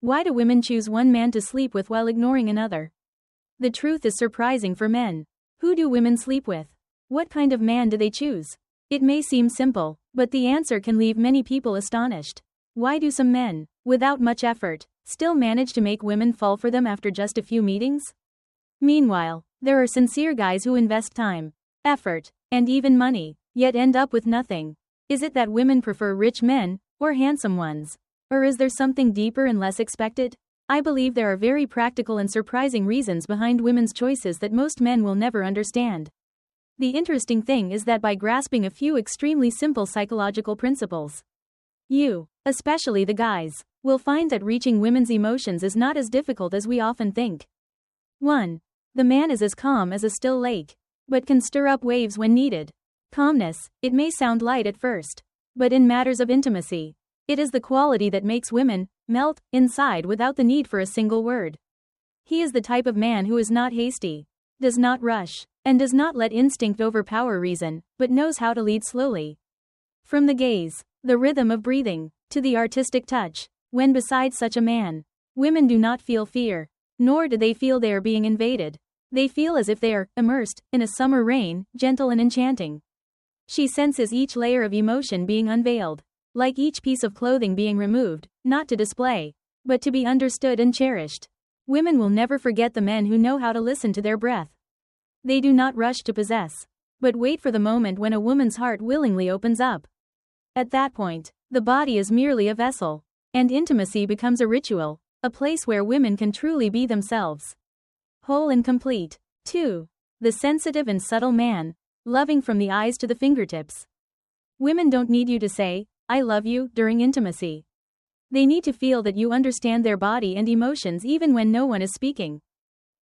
Why do women choose one man to sleep with while ignoring another? The truth is surprising for men. Who do women sleep with? What kind of man do they choose? It may seem simple, but the answer can leave many people astonished. Why do some men, without much effort, still manage to make women fall for them after just a few meetings? Meanwhile, there are sincere guys who invest time, effort, and even money, yet end up with nothing. Is it that women prefer rich men, or handsome ones? Or is there something deeper and less expected? I believe there are very practical and surprising reasons behind women's choices that most men will never understand. The interesting thing is that by grasping a few extremely simple psychological principles, you, especially the guys, will find that reaching women's emotions is not as difficult as we often think. 1. The man is as calm as a still lake, but can stir up waves when needed. Calmness, it may sound light at first, but in matters of intimacy, it is the quality that makes women melt inside without the need for a single word. He is the type of man who is not hasty, does not rush, and does not let instinct overpower reason, but knows how to lead slowly. From the gaze, the rhythm of breathing, to the artistic touch, when beside such a man, women do not feel fear, nor do they feel they are being invaded. They feel as if they are immersed in a summer rain, gentle and enchanting. She senses each layer of emotion being unveiled, like each piece of clothing being removed, not to display, but to be understood and cherished. Women will never forget the men who know how to listen to their breath. They do not rush to possess, but wait for the moment when a woman's heart willingly opens up. At that point, the body is merely a vessel, and intimacy becomes a ritual, a place where women can truly be themselves, whole and complete. 2. The sensitive and subtle man, loving from the eyes to the fingertips. Women don't need you to say, "I love you," during intimacy. They need to feel that you understand their body and emotions even when no one is speaking.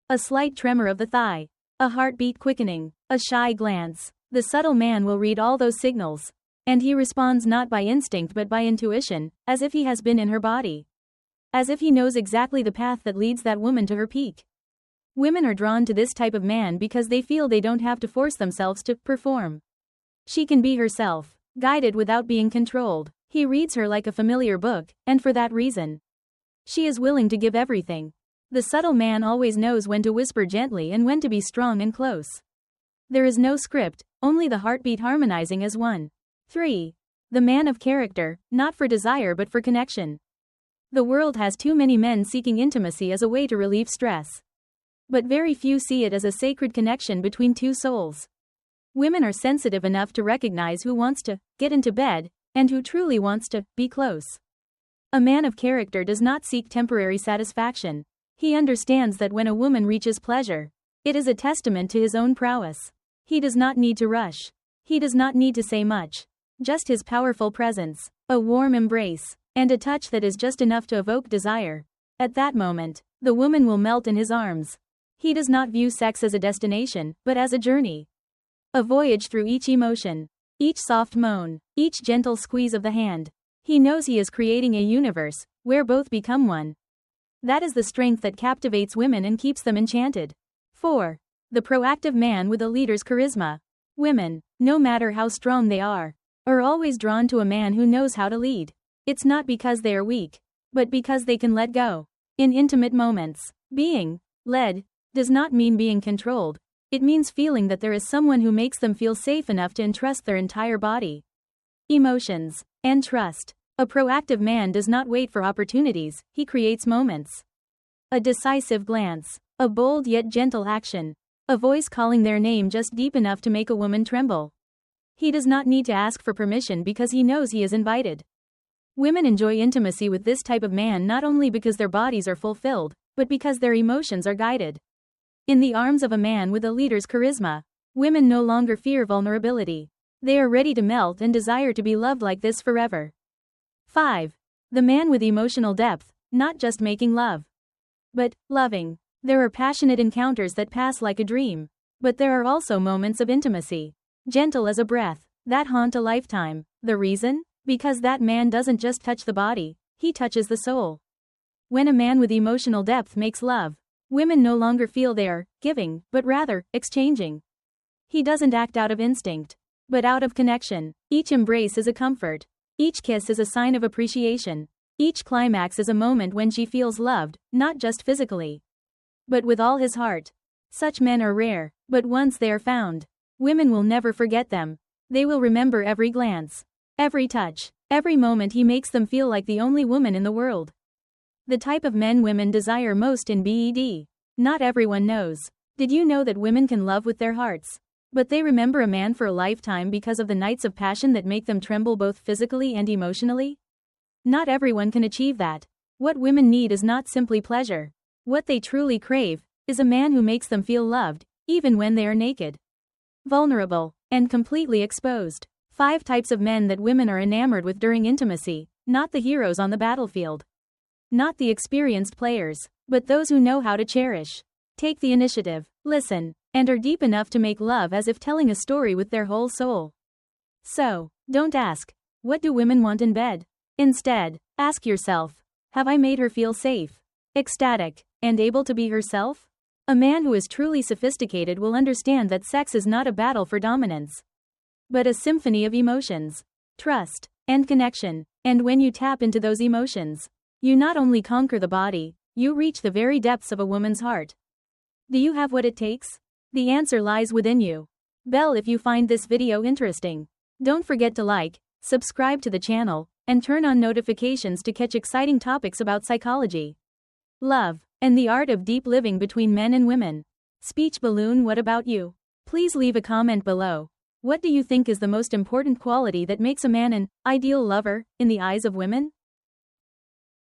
A slight tremor of the thigh, a heartbeat quickening, a shy glance. The subtle man will read all those signals, and he responds not by instinct but by intuition, as if he has been in her body. As if he knows exactly the path that leads that woman to her peak. Women are drawn to this type of man because they feel they don't have to force themselves to perform. She can be herself, guided without being controlled. He reads her like a familiar book, and for that reason, she is willing to give everything. The subtle man always knows when to whisper gently and when to be strong and close. There is no script, only the heartbeat harmonizing as one. 3. The man of character, not for desire but for connection. The world has too many men seeking intimacy as a way to relieve stress. But very few see it as a sacred connection between two souls. Women are sensitive enough to recognize who wants to get into bed, and who truly wants to be close. A man of character does not seek temporary satisfaction. He understands that when a woman reaches pleasure, it is a testament to his own prowess. He does not need to rush. He does not need to say much. Just his powerful presence, a warm embrace, and a touch that is just enough to evoke desire. At that moment, the woman will melt in his arms. He does not view sex as a destination, but as a journey. A voyage through each emotion, each soft moan, each gentle squeeze of the hand. He knows he is creating a universe where both become one. That is the strength that captivates women and keeps them enchanted. 4. The proactive man with a leader's charisma. Women, no matter how strong they are always drawn to a man who knows how to lead. It's not because they are weak, but because they can let go. In intimate moments, being led does not mean being controlled. It means feeling that there is someone who makes them feel safe enough to entrust their entire body, emotions, and trust. A proactive man does not wait for opportunities, he creates moments. A decisive glance, a bold yet gentle action, a voice calling their name just deep enough to make a woman tremble. He does not need to ask for permission because he knows he is invited. Women enjoy intimacy with this type of man not only because their bodies are fulfilled, but because their emotions are guided. In the arms of a man with a leader's charisma, women no longer fear vulnerability. They are ready to melt and desire to be loved like this forever. 5. The man with emotional depth, not just making love, but loving. There are passionate encounters that pass like a dream, but there are also moments of intimacy, gentle as a breath, that haunt a lifetime. The reason? Because that man doesn't just touch the body, he touches the soul. When a man with emotional depth makes love, women no longer feel they are giving, but rather exchanging. He doesn't act out of instinct, but out of connection. Each embrace is a comfort. Each kiss is a sign of appreciation. Each climax is a moment when she feels loved, not just physically, but with all his heart. Such men are rare, but once they are found, women will never forget them. They will remember every glance, every touch, every moment he makes them feel like the only woman in the world. The type of men women desire most in bed. Not everyone knows. Did you know that women can love with their hearts, but they remember a man for a lifetime because of the nights of passion that make them tremble both physically and emotionally? Not everyone can achieve that. What women need is not simply pleasure. What they truly crave is a man who makes them feel loved, even when they are naked, vulnerable, and completely exposed. 5 types of men that women are enamored with during intimacy, not the heroes on the battlefield, not the experienced players, but those who know how to cherish, take the initiative, listen, and are deep enough to make love as if telling a story with their whole soul. So, don't ask, what do women want in bed? Instead, ask yourself, have I made her feel safe, ecstatic, and able to be herself? A man who is truly sophisticated will understand that sex is not a battle for dominance, but a symphony of emotions, trust, and connection. And when you tap into those emotions, you not only conquer the body, you reach the very depths of a woman's heart. Do you have what it takes? The answer lies within you. Bell if you find this video interesting. Don't forget to like, subscribe to the channel, and turn on notifications to catch exciting topics about psychology, love, and the art of deep living between men and women. Speech balloon, what about you? Please leave a comment below. What do you think is the most important quality that makes a man an ideal lover in the eyes of women?